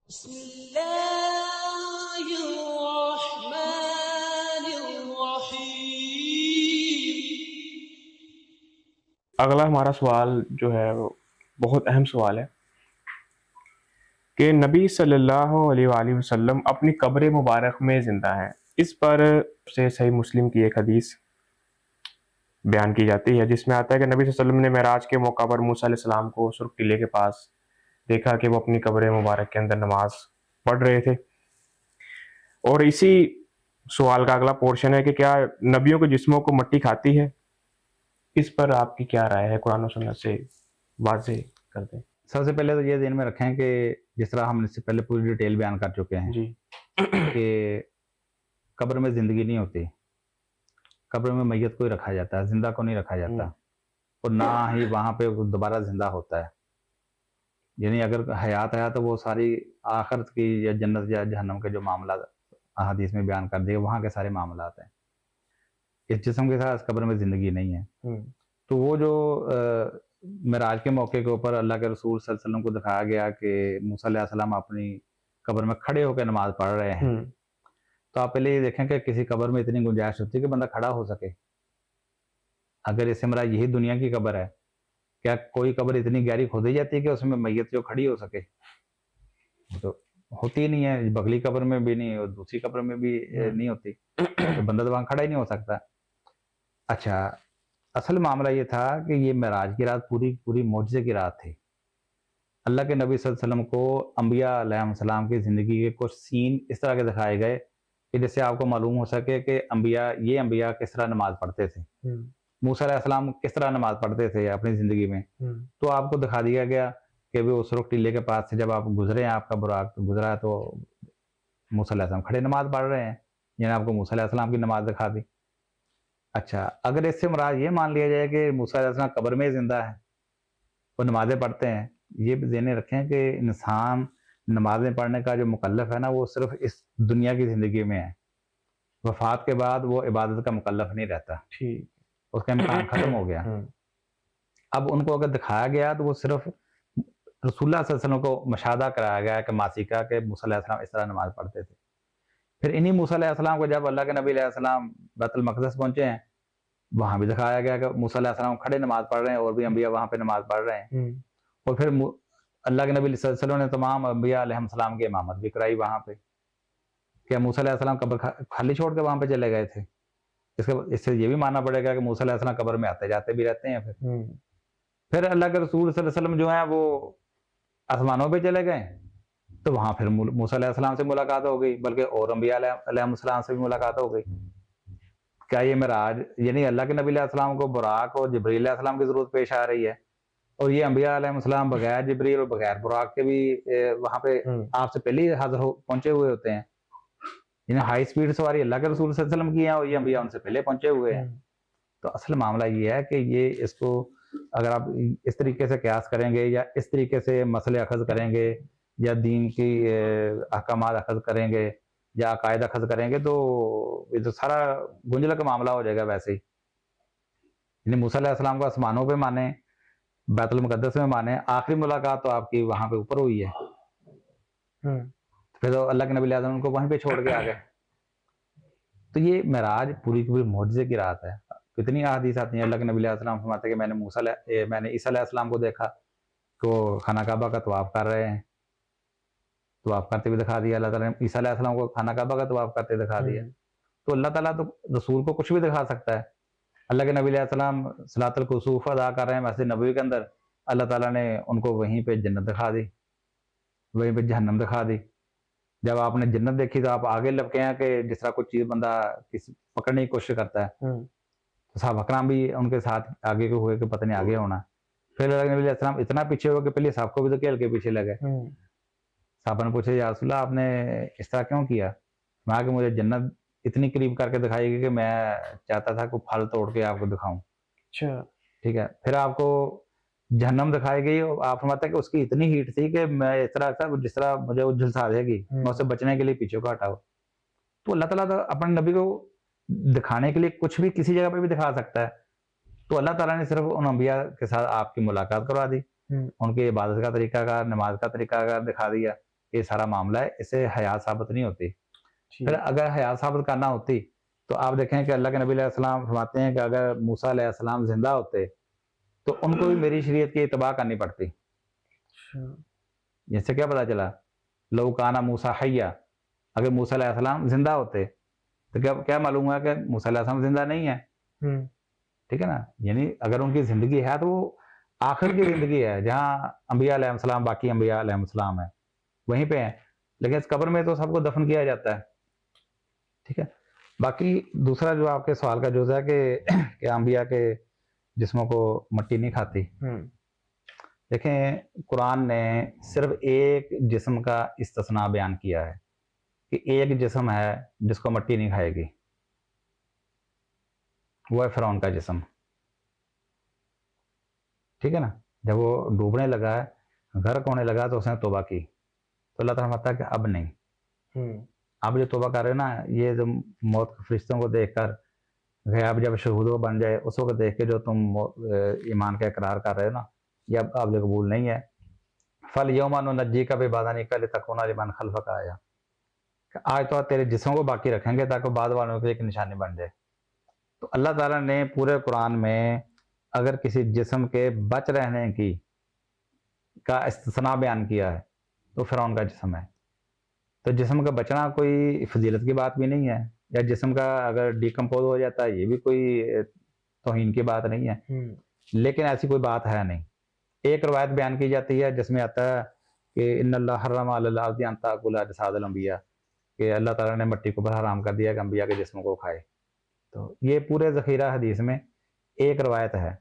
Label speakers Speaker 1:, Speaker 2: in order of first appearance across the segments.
Speaker 1: अगला हमारा सवाल जो है वो बहुत अहम सवाल है कि नबी सल्लल्लाहु अलैहि वसल्लम अपनी कब्र मुबारक में ज़िंदा हैं। इस पर से सही मुस्लिम की एक हदीस बयान की जाती है जिसमें आता है कि नबी सल्लल्लाहु अलैहि वसल्लम ने मेराज के मौका पर मूसा अलैहिस्सलाम को सुर्ख टीले के पास देखा कि वो अपनी कब्र मुबारक के अंदर नमाज पढ़ रहे थे। और इसी सवाल का अगला पोर्शन है कि क्या नबियों के जिस्मों को मिट्टी खाती है? इस पर आपकी क्या राय है? कुरान और सुन्नत से वाज़ेह कर दें।
Speaker 2: सबसे पहले तो ये ध्यान में रखें कि जिस तरह हम इससे पहले पूरी डिटेल बयान कर चुके हैं
Speaker 1: जी
Speaker 2: कि कब्र में जिंदगी नहीं होती, कब्र में मैयत को ही रखा जाता है, जिंदा को नहीं रखा जाता, और ना ही वहां पे दोबारा जिंदा होता है। यानी अगर हयात है तो वो सारी आखिरत की या जन्नत या जहन्नम के जो मामला अहादीस में बयान कर दिए वहां के सारे मामला हैं। इस जिस्म के साथ कब्र में जिंदगी नहीं है। तो वो जो मेराज के मौके के ऊपर अल्लाह के रसूल सल्लल्लाहु अलैहि वसल्लम को दिखाया गया कि मूसा अलैहिस्सलाम अपनी कब्र में खड़े होकर नमाज पढ़ रहे हैं, तो आप पहले ये देखें कि किसी कब्र में इतनी गुंजाइश होती है कि बंदा खड़ा हो सके। अगर इससे मेरा यही दुनिया की कब्र है, क्या कोई कब्र इतनी गहरी खोदी जाती है कि उसमें मैयत जो खड़ी हो सके? तो होती ही नहीं है। बगली कब्र में भी नहीं और दूसरी कब्र में भी नहीं होती, तो बंदा तो वहां खड़ा ही नहीं हो सकता। अच्छा, असल मामला ये था कि ये मेराज की रात पूरी पूरी मौजज़े की रात थी। अल्लाह के नबी सल्लल्लाहु अलैहि वसल्लम को अंबिया अलैहिस्सलाम की ज़िंदगी के कुछ सीन इस तरह के दिखाए गए कि जिससे आपको मालूम हो सके कि अंबिया किस तरह नमाज पढ़ते थे, मूसा अलैहिस्सलाम किस तरह नमाज पढ़ते थे अपनी ज़िंदगी में। तो आपको दिखा दिया गया कि भी उस रुख टीले के पास से जब आप गुजरे हैं, आपका बुराक गुजरा है, तो मूसा अलैहिस्सलाम खड़े नमाज पढ़ रहे हैं, यानी आपको मूसा अलैहिस्सलाम की नमाज दिखा दी। अच्छा, अगर इससे मुराद ये मान लिया जाए कि मूसा अलैहिस्सलाम कब्र में जिंदा है, वो नमाजें पढ़ते हैं, ये भी ध्यान रखें कि इंसान नमाजें पढ़ने का जो मुकल्लफ है ना, वो सिर्फ इस दुनिया की जिंदगी में है। वफात के बाद वो इबादत का मुकल्लफ नहीं रहता,
Speaker 1: ठीक।
Speaker 2: उसका इम्कान खत्म हो गया। अब उनको अगर दिखाया गया तो वो सिर्फ रसूलुल्लाह सल्लल्लाहु अलैहि वसल्लम को मशाहदा कराया गया कि मासिका के मूसा अलैहिस्सलाम इस तरह नमाज पढ़ते थे। फिर इन्हीं मूसा अलैहिस्सलाम को जब अल्लाह के नबी अलैहिस्सलाम बैतुल मक़दस पहुंचे हैं, वहां भी दिखाया गया कि मूसा अलैहिस्सलाम खड़े नमाज पढ़ रहे हैं और भी अंबिया वहां पे नमाज पढ़ रहे हैं। और फिर अल्लाह के नबी सल्लल्लाहु अलैहि वसल्लम ने तमाम अंबिया अलैहिस्सलाम की इमामत भी कराई वहां पे। क्या मूसा अलैहिस्सलाम कब्र खाली छोड़ के वहां पे चले गए थे? इससे ये भी मानना पड़ेगा कि मूसा अलैहिस्सलाम कब्र में आते जाते भी रहते हैं। फिर अल्लाह के रसूल सल्लल्लाहु अलैहि वसल्लम जो है वो आसमानों पे चले गए, तो वहां फिर मूसा अलैहिस्सलाम से मुलाकात हो गई, बल्कि और अंबिया अलैहिस्सलाम से भी मुलाकात हो गई। क्या ये मेराज यानी अल्लाह के नबी अलैहिस्सलाम को बुराक और जिब्रील अलैहिस्सलाम की जरूरत पेश आ रही है, और ये अंबिया अलैहिस्सलाम बगैर जिब्रील और बगैर बुराक के भी वहां पे आपसे पहले ही हाजिर हो पहुंचे हुए होते हैं। यानी हाई स्पीड सवारी अल्लाह के रसूल सल्लल्लाहु अलैहि वसल्लम की है और ये अंबिया उनसे पहले पहुंचे हुए हैं। तो असल मामला ये है कि ये इसको अगर आप इस तरीके से कयास करेंगे या इस तरीके से मसले अखज़ करेंगे या दीन की अहकामात अखज़ करेंगे या अकायद अखज़ करेंगे, तो ये तो सारा गुंजल का मामला हो जाएगा वैसे ही। यानी मूसा अलैहिस्सलाम को आसमानों पे माने, बैतुल मुक़द्दस में माने, आखिरी मुलाकात तो आपकी वहां पे ऊपर हुई है। फिर तो अल्लाह के नबी अलैहि उनको वहीं पे छोड़ के आ गए। तो ये मेराज पूरी की पूरी मौजज़े की रात है। कितनी अहादीस आती हैं, अल्लाह के नबी अलैहिस्सलाम फरमाते हैं कि मैंने ईसा अलैहिस्सलाम को देखा तो खाना काबा का तवाफ कर रहे हैं, तवाफ करते हुए दिखा दिया। अल्लाह ताला ने ईसा अलैहिस्सलाम को खाना काबा का तवाफ करते दिखा दिया। तो अल्लाह ताला तो रसूल को कुछ भी दिखा सकता है। अल्लाह के नबी अलैहिस्सलाम सलातुल कुसूफ अदा कर रहे हैं मस्जिद नबवी के अंदर, अल्लाह ताला ने उनको वहीं पे जन्नत दिखा दी, वहीं पे जहन्नम दिखा दी। जब आपने जन्नत देखी तो आप आगे लपके हैं कि जिस तरह कोई चीज बंदा किसी पकड़ने की कोशिश करता है, तो साहब अकराम भी उनके साथ आगे को हुए कि पता नहीं आगे होना। फिर अल्लाह के नबी अलैहिस्सलाम इतना पीछे हो कि पहले साहब को भी तो खेल के पीछे लगे। साहब ने पूछा, या रसूलल्लाह आपने इस तरह क्यों किया? मैं कि मुझे जन्नत इतनी करीब करके दिखाई गई कि मैं चाहता था कि फल तोड़ के आपको दिखाऊं।
Speaker 1: अच्छा।
Speaker 2: ठीक है, फिर आपको जहन्नम दिखाई गई और आप फरमाते हैं कि उसकी इतनी हीट थी कि मैं इस तरह था जिस तरह मुझे वो झुलसा देगी, मैं उससे बचने के लिए पीछे को हटा। तो अल्लाह ताला तो अपने नबी को दिखाने के लिए कुछ भी किसी जगह पे भी दिखा सकता है। तो अल्लाह ताला ने सिर्फ उन अंबिया के साथ आपकी मुलाकात करवा दी, उनके इबादत का तरीकाकार, नमाज का तरीकाकार दिखा दिया ये सारा मामला है, इससे हयात साबित नहीं होती।
Speaker 1: जी।
Speaker 2: फिर अगर हयात साबित करना होती तो आप देखें कि अल्लाह के नबी अलैहिस्सलाम फरमाते हैं कि अगर मूसा अलैहिस्सलाम जिंदा होते तो उनको भी मेरी शरीयत की इत्तबा करनी पड़ती।
Speaker 1: अच्छा।
Speaker 2: इससे क्या पता चला, लौ काना मूसा हय्या, अगर मूसा अलैहिस्सलाम जिंदा होते तो क्या क्या मालूम हुआ कि मूसा अलैहिस्सलाम जिंदा नहीं है।
Speaker 1: हम्म।
Speaker 2: ठीक है ना, यानी अगर उनकी जिंदगी है तो वो आखिर की जिंदगी है जहाँ अंबिया अलैहिस्सलाम बाकी अंबिया अलैहिस्सलाम है वहीं पे है, लेकिन इस कब्र में तो सबको दफन किया जाता है। ठीक है। बाकी दूसरा जो आपके सवाल का जो है कि अंबिया के जिस्मों को मट्टी नहीं खाती।
Speaker 1: हम्म।
Speaker 2: देखें कुरान ने सिर्फ एक जिस्म का इस्तिस्ना बयान किया है कि एक जिस्म है जिसको मट्टी नहीं खाएगी, वो है फिरौन का जिस्म। ठीक है ना, जब वो डूबने लगा है, गर्क होने लगा तो उसने तौबा की, तो अल्लाह ताला फरमाता है कि अब नहीं।
Speaker 1: हम्म।
Speaker 2: आप जो तौबा कर रहे हो ना, ये जो मौत के फरिश्तों को देखकर गैब जब शहूदो बन जाए उस वक्त देख के जो तुम ईमान का इकरार कर रहे हो ना, ये अब काबिल कबूल नहीं है। फल यौमा नुनज्जी का बेबादानी का लितकुना लिमन खल्फक आया, आज तो तेरे जिस्मों को बाकी रखेंगे ताकि बाद वालों के लिए एक निशानी बन जाए। तो अल्लाह ताला ने पूरे कुरान में अगर किसी जिस्म के बच रहने की का इस्तिस्ना बयान किया है तो फिरौन का जिस्म है। तो जिस्म का बचना कोई फजीलत की बात भी नहीं है, या जिस्म का अगर डिकम्पोज हो जाता है ये भी कोई तौहीन की बात नहीं है। लेकिन ऐसी कोई बात है नहीं। एक रवायत बयान की जाती है जिसमें आता है कि इन्नल्लाह हर्रमा अलल अर्दी अन ताकुला अजसादल अंबिया, कि अल्लाह ताला ने मिट्टी को ऊपर हराम कर दिया कि अंबिया के जिस्मों को खाए। तो ये पूरे ज़ख़ीरा हदीस में एक रवायत है।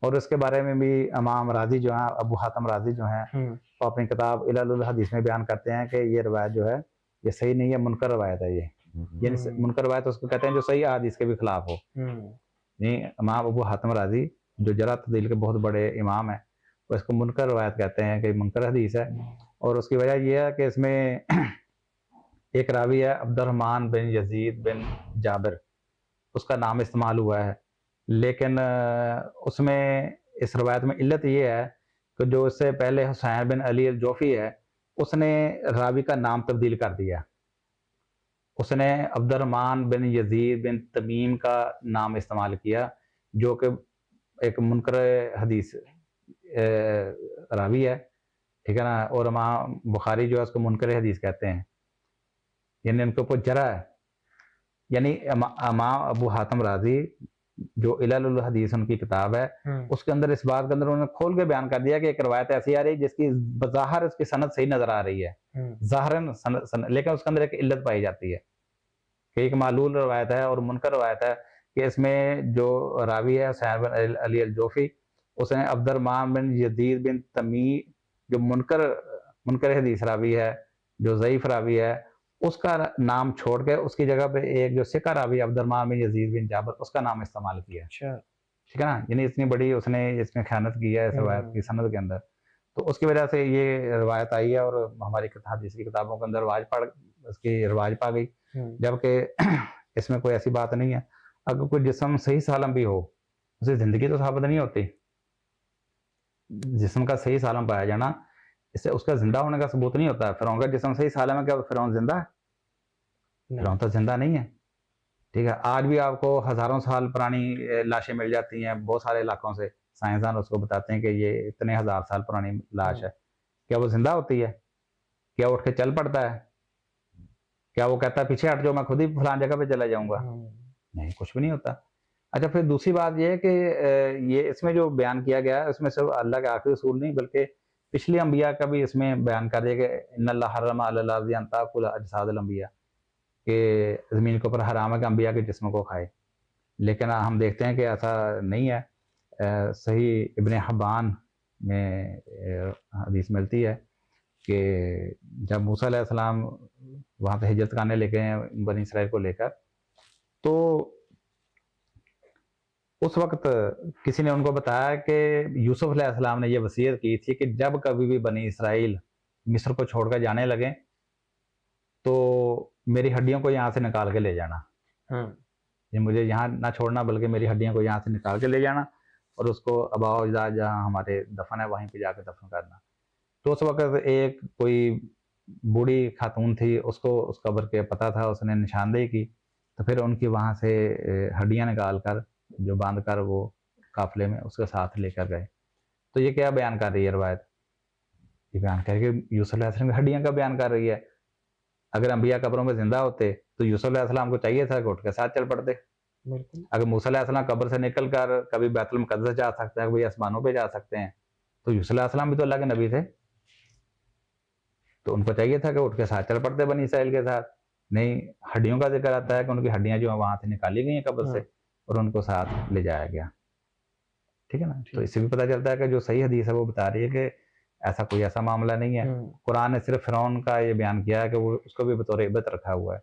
Speaker 2: और उसके बारे में भी इमाम राजी जो है, अबू हातिम राजी जो है, वो अपनी किताब इलालुल हदीस में बयान करते हैं कि ये रवायत जो है ये सही नहीं है, मुनकर रवायत है ये। यानी मुनकर रवायत उसको कहते हैं जो सही हदीस के भी खिलाफ हो। नहीं, इमाम अबू हातिम राजी जो जरा तदील के बहुत बड़े इमाम है, वो इसको मुनकर रवायत कहते हैं कि मुनकर हदीस है। और उसकी वजह यह है कि इसमें एक रावी है अब्दुर्रहमान बिन यजीद बिन जाबिर, उसका नाम इस्तेमाल हुआ है, लेकिन उसमें इस रवायत में इल्लत ये है कि जो इससे पहले हुसैन बिन अली अल जोफ़ी है उसने रावी का नाम तब्दील कर दिया। उसने अब्दुर्रहमान बिन यजीद बिन तमीम का नाम इस्तेमाल किया जो कि एक मुनकर हदीस रावी है। ठीक है ना, और इमाम बुखारी जो है उसको मुनकर हदीस कहते हैं, यानी उनके ऊपर जरा है। यानी इमाम अबू हातिम राजी जो इलालुल हदीस उनकी किताब है उसके अंदर इस बात के अंदर उन्होंने खोल के बयान कर दिया कि एक रवायत ऐसी आ रही है जिसकी बज़ाहिर उसकी सनद सही नजर आ रही है, ज़ाहिरन लेकिन उसके अंदर एक इल्लत पाई जाती है कि एक मालूल रवायत है और मुनकर रवायत है कि इसमें जो रावी है हुसैन बिन अली अल जोफ़ी, उसने अब्दुर्रहमान बिन यजीद बिन तमी जो मुनकर हदीस रावी है, जो ज़ईफ रावी है, उसका नाम छोड़ के उसकी जगह पे एक जो सिका रावी अब्दुर्रहमान बिन यजीद बिन जाबिर उसका नाम इस्तेमाल किया। ठीक है ना, यानी इतनी बड़ी उसने इसमें खयानत की है इस रवायत की सनद के अंदर। तो उसकी वजह से ये रवायत आई है और हमारी हदीस की किताबों के अंदर उसकी रवाज पा गई, जबकि इसमें कोई ऐसी बात नहीं है। अगर कोई जिस्म सही सालम भी हो उसे जिंदगी तो साबित नहीं होती। जिस्म का सही सालम पाया जाना इससे उसका जिंदा होने का सबूत नहीं होता है। फिरौन का जिस्म सही सालम है, क्या फिरौन जिंदा है? फिरौन तो जिंदा नहीं है। ठीक है, आज भी आपको हजारों साल पुरानी लाशें मिल जाती हैं बहुत सारे इलाकों से, साइंसदान उसको बताते हैं कि ये इतने हजार साल पुरानी लाश है। क्या वो जिंदा होती है? क्या उठ के चल पड़ता है? क्या वो कहता है पीछे हट जाओ मैं खुद ही फलान जगह पे चला जाऊंगा? नहीं, कुछ भी नहीं होता। अच्छा, फिर दूसरी बात ये है कि ये इसमें जो बयान किया गया है उसमें सिर्फ अल्लाह के आखिरी रसूल नहीं बल्कि पिछले अंबिया का भी इसमें बयान कर दिया कि इन्नल्लाह हर्रमा अलल अर्दी अन ताकुला अजसादल अंबिया, कि ज़मीन के ऊपर हराम है कि अंबिया के जिस्म को खाए। लेकिन हम देखते हैं कि ऐसा नहीं है। सही इब्ने हब्बान में हदीस मिलती है कि जब मूसा अलैहिस्सलाम वहाँ पे हिजरत करने लेके हैं बनी इसराइल को लेकर, तो उस वक्त किसी ने उनको बताया कि यूसुफ अलैहिस्सलाम ने यह वसीयत की थी कि जब कभी भी बनी इसराइल मिस्र को छोड़कर जाने लगे तो मेरी हड्डियों को यहाँ से निकाल के ले जाना। ये मुझे यहाँ ना छोड़ना बल्कि मेरी हड्डियों को यहाँ से निकाल के ले जाना और उसको अबा अजदाद जहाँ हमारे दफन है वहीं पे जाकर दफन करना। तो उस वक्त एक कोई बूढ़ी खातून थी, उसको उस कब्र के पता था, उसने निशानदेही की, तो फिर उनकी वहाँ से हड्डियाँ निकाल कर जो बांध कर वो काफिले में उसके साथ लेकर गए। तो ये क्या बयान कर रही है रवायत? ये बयान कर रही है कि यूसुफ अलैहिस्सलाम की हड्डियाँ का बयान कर रही है। अगर अंबिया कब्रों में जिंदा होते तो यूसुफ अलैहिस्सलाम को चाहिए था कि उठ के साथ चल पड़ते।
Speaker 1: बिल्कुल।
Speaker 2: अगर मूसा अलैहिस्सलाम कब्र से निकल कर कभी बैतुल मुक़द्दस जा सकते हैं, कभी आसमानों पे जा सकते हैं, तो यूसुफ अलैहिस्सलाम भी तो अल्लाह के नबी थे, तो उनको चाहिए था कि उठ के साथ चल पड़ते बनी इसराइल के साथ। नहीं, हड्डियों का जिक्र आता है कि उनकी हड्डियां जो है वहां से निकाली गई हैं कब्र से और उनको साथ ले जाया गया। ठीक है ना? तो इससे भी पता चलता है कि जो सही हदीस है वो बता रही है कि ऐसा कोई ऐसा मामला नहीं है। कुरान ने सिर्फ फिरौन का ये बयान किया है कि वो उसको भी बतौर इबरत रखा हुआ है।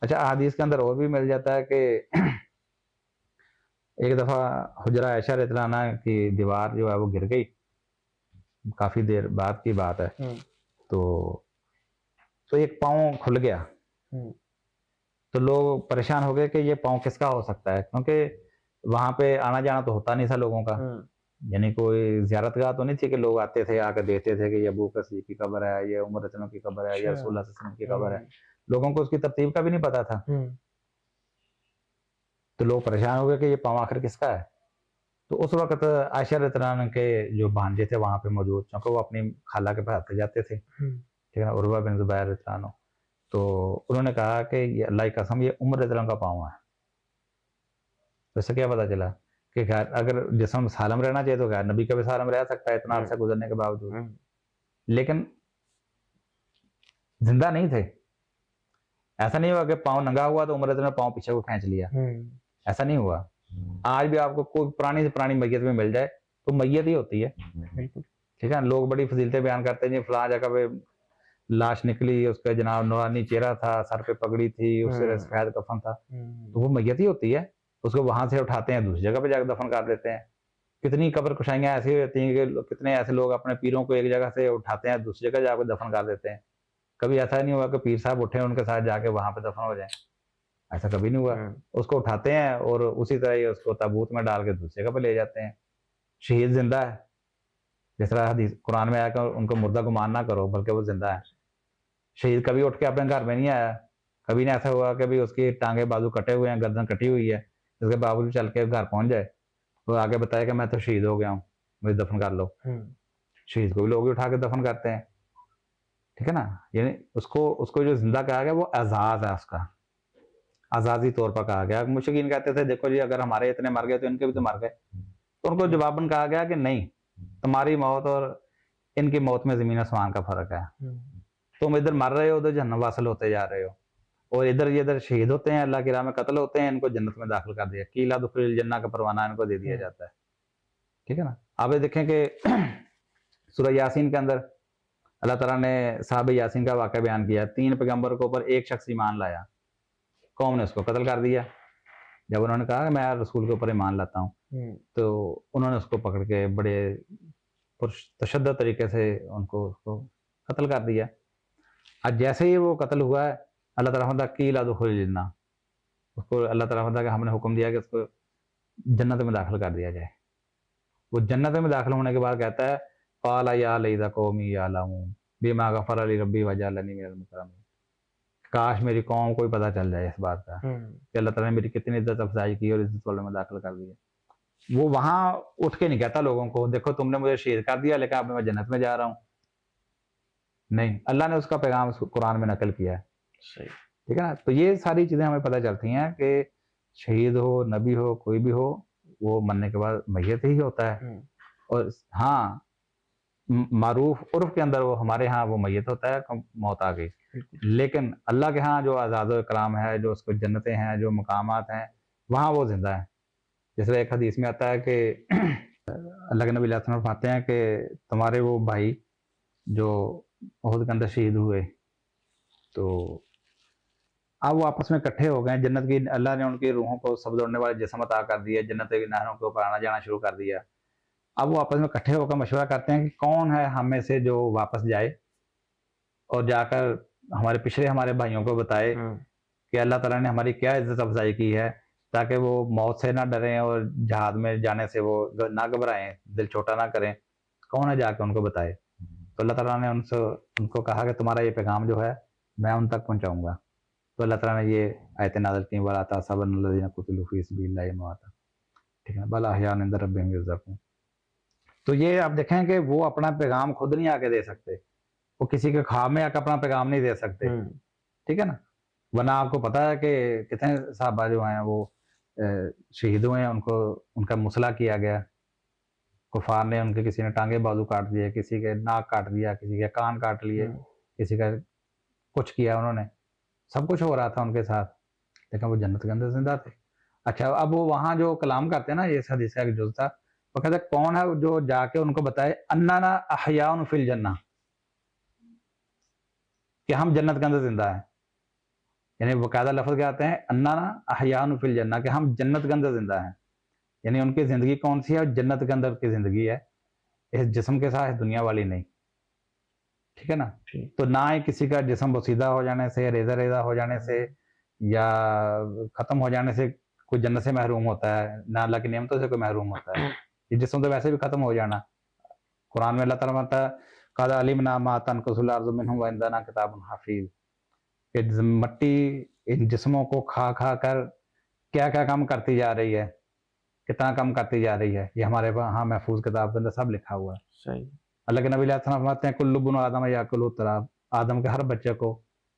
Speaker 2: अच्छा, हदीस के अंदर और भी मिल जाता है कि एक दफा हुजरा आयशा रज़ियल्लाहु अन्हा की दीवार जो है वो गिर गई, काफी देर बाद की बात है। तो एक पाँव खुल गया, तो लोग परेशान हो गए कि ये पाँव किसका हो सकता है, क्योंकि वहां पे आना जाना तो होता नहीं था लोगों का, यानी कोई ज़ियारतगाह तो नहीं थी कि लोग आते थे आकर देखते थे कि ये अबू बकर सिद्दीक़ की कब्र है, ये उमर रज़ियल्लाहु की कब्र है, या रसूलुल्लाह सल्लल्लाहु अलैहि वसल्लम की कब्र है। लोगों को उसकी तरतीब का भी नहीं पता था। तो लोग परेशान हो गए कि ये पाँव आखिर किसका है। तो उस वक्त आयशा रज़ियल्लाहु अन्हा के जो भांजे थे वहां पे मौजूद, क्योंकि वो अपनी खाला के पास जाते थे, ठीक है ना, उर्वा बिन ज़ुबैर रज़ियल्लाहु अन्हु, तो उन्होंने कहा कि ये अल्लाह की कसम ये उमर रज़ियल्लाहु अन्हु का पाँव है। तो इससे क्या पता चला कि खैर अगर जिस्म सालम रहना चाहिए तो खैर नबी का भी सालम रह सकता है इतना अरसा गुजरने के बावजूद, लेकिन जिंदा नहीं थे। ऐसा नहीं हुआ कि पाँव नंगा हुआ तो उमर रज़ियल्लाहु अन्हु पाँव पीछे को खींच लिया, ऐसा नहीं हुआ। आज भी आपको कोई पुरानी से पुरानी मैयत में मिल जाए तो मैयत ही होती है, ठीक है। लोग बड़ी फजीलतें बयान करते हैं जी फलां जगह पे लाश निकली, उसका जनाब नूरानी चेहरा था, सर पे पगड़ी थी, उससे सफेद कफन था, तो वो मैयत ही होती है। उसको वहां से उठाते हैं दूसरी जगह पे जाकर दफन कर देते हैं। कितनी कब्र कुशाइयां ऐसी होती हैं कि कितने ऐसे लोग अपने पीरों को एक जगह से उठाते हैं दूसरी जगह जाकर दफन कर देते हैं। कभी ऐसा नहीं हुआ कि पीर साहब उठे उनके साथ जाके वहां पे दफन हो जाए, ऐसा कभी नहीं हुआ। उसको उठाते हैं और उसी तरह ही उसको ताबूत में डाल के दूसरी जगह पे ले जाते हैं। शहीद जिंदा है, जिस तरह हदीस कुरान में आया उनको मुर्दा गुमान ना करो बल्कि वो जिंदा है। शहीद कभी उठ के अपने घर में नहीं आया, कभी नहीं ऐसा हुआ कि भी उसकी टांगे बाजू कटे हुए हैं, गर्दन कटी हुई है, इसके बावजूद चल के घर पहुंच जाए तो आगे बताया कि मैं तो शहीद हो गया हूँ, मुझे दफन कर लो। शहीद को भी लोग उठा के दफन करते हैं, ठीक है ना। यानी उसको जो जिंदा कहा गया वो एजाज है, उसका आजादी तौर पर कहा गया। मुशरिकीन कहते थे देखो जी अगर हमारे इतने मर गए तो इनके भी तो मर गए, तो उनको जवाबन कहा गया कि नहीं, तुम्हारी मौत और इनकी मौत में जमीन आसमान का फर्क है। तुम इधर मर रहे हो उधर जन्नत वासिल होते जा रहे हो, और इधर शहीद होते हैं, अल्लाह की राह में कत्ल होते हैं, इनको जन्नत में दाखिल कर दिया, कीला दुखिल जन्नत का परवाना इनको दे दिया जाता है, ठीक है ना। आप ये देखें कि सूरह यासीन के अंदर अल्लाह ताला ने साहब यासीन का वाक़या बयान किया। 3 पैगंबर के ऊपर एक शख्स ईमान लाया, कौम ने उसको कत्ल कर दिया। जब उन्होंने कहा मैं रसूल के ऊपर ईमान लाता हूँ तो उन्होंने उसको पकड़ के बड़े तशद्दुद तरीके से उसको कत्ल कर दिया। आज जैसे ही वो कत्ल हुआ है अल्लाह ताला फरमाता कीला दुखुल जन्ना, उसको अल्लाह ताला फरमाता कि हमने हुक्म दिया कि उसको जन्नत में दाखिल कर दिया जाए। वो जन्नत में दाखिल होने के बाद कहता है क़ाला या लैता कौमी यअलमून बिमा गफ़र ली रब्बी वजअलनी मिनल मुकरमीन, काश मेरी कौम को भी पता चल जाए इस बात का कि अल्लाह ताला ने मेरी कितनी इज्जत अफजाई की और इज्जत वाले में दाखिल कर दिया। वो वहां उठ के नहीं कहता लोगों को देखो तुमने मुझे शहीद कर दिया लेकिन अब मैं जन्नत में जा रहा हूँ, नहीं, अल्लाह ने उसका पैगाम कुरान में नकल किया है, सही, ठीक है ना। तो ये सारी चीजें हमें पता चलती हैं कि शहीद हो नबी हो कोई भी हो वो मरने के बाद मैयत ही होता है। और हाँ, मारूफ उर्फ के अंदर वो हमारे यहाँ वो मैयत होता है, मौत आ गई, लेकिन अल्लाह के यहाँ जो आज़ाद कराम है, जो उसको जन्नतें हैं, जो मकामात हैं, वहाँ वो जिंदा है। जैसे एक हदीस में आता है कि अल्लाह के नबी फरमाते हैं कि तुम्हारे वो भाई जो उहद के अंदर शहीद हुए तो अब वो आपस में इकट्ठे हो गए, जन्नत की अल्लाह ने उनकी रूहों को सब दौड़ने वाले जिस्म अता कर दिया, जन्नत की नहरों के ऊपर आना जाना शुरू कर दिया। अब वो आपस में इकट्ठे होकर मशवरा करते हैं कि कौन है हम में से जो वापस जाए और जाकर हमारे पिछले हमारे भाइयों को बताए कि अल्लाह ताला ने हमारी क्या इज्जत अफजाई की है, ताकि वो मौत से ना डरें और जहाज में जाने से वो ना घबराएं, दिल छोटा ना करें। कौन है जाके उनको बताए। तो अल्लाह ताला ने उनसे उनको कहा कि तुम्हारा ये पैगाम जो है मैं उन तक पहुंचाऊंगा। तो अल्लाह ताला ने ये आयतें नाज़िल की, वला तहसबन्नल्लज़ीना कुतिलू फ़ी सबिलिल्लाहि अमवाता, ठीक है, बल अहयाउन इंद रब्बिहिम युरज़क़ून। तो ये आप देखें कि वो अपना पैगाम खुद नहीं आके दे सकते, वो किसी के ख्वाब में आकर अपना पैगाम नहीं दे सकते, ठीक है ना। वरना आपको पता है कि कितने साहबा जो हैं वो शहीद हुए हैं, उनको उनका मुसला किया गया, कुफार ने उनके, किसी ने टांगे बाजू काट दिए, किसी के नाक काट दिया, किसी के कान काट लिए, किसी का कुछ किया उन्होंने, सब कुछ हो रहा था उनके साथ, लेकिन वो जन्नत के अंदर जिंदा थे। अच्छा, अब वो वहां जो कलाम करते हैं ना, ये हदीस का एक जुज़ था, वो कहते हैं कौन है जो जाके उनको बताए अन्ना अहयाउन फिल जन्नह, कि हम जन्नत के अंदर जिंदा हैं। यानी बाकायदा लफ्ज क्या आते हैं, अन्ना अहयाउन फिल जन्नह, कि हम जन्नत के अंदर जिंदा हैं। यानी उनकी जिंदगी कौन सी है, जन्नत के अंदर की जिंदगी है, इस जिस्म के साथ, दुनिया वाली नहीं, ठीक है ना। तो ना ही किसी का जिस्म बोसीदा हो जाने से, रेजा रेजा हो जाने से, या खत्म हो जाने से कोई जन्नत से महरूम होता है, ना अल्लाह की नेमतों से कोई महरूम होता है। ये जिस्म तो वैसे भी खत्म हो जाना। कुरान में अल्लाह ताला कहता है, क़द अलिमना मा तनकुसुल अर्ज़ु मिन्हुम व इंदना किताबुन हफ़ीज़, कि मट्टी इन जिस्मों को खा खा कर क्या क्या काम करती जा रही है, कितना कम करती जा रही है, ये हमारे यहाँ महफूज किताब के अंदर सब लिखा हुआ है।
Speaker 1: सही।
Speaker 2: अल्लाह के नबी अलैहि सलाम फरमाते हैं, कुल्लु बुनु आदम याकुलु तुराब, आदम के हर बच्चे को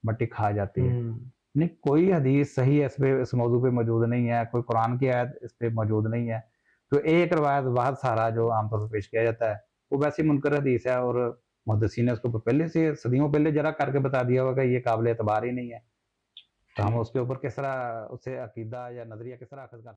Speaker 2: मट्टी खा जाती है। नहीं, कोई हदीस सही इस मौजू पे मौजूद नहीं है, कोई कुरान की आयत इस पे मौजूद नहीं है। तो एक रवायत वाहिद सहारा जो आमतौर पर पेश किया जाता है, वो वैसी मुनकर हदीस है, और मुहद्दिसीन ने उसको पहले से सदियों पहले जरा करके बता दिया होगा कि ये काबिल एतबार ही नहीं है। तो हम उसके ऊपर किस तरह उससे अकीदा या नजरिया किस तरह अखज़ कर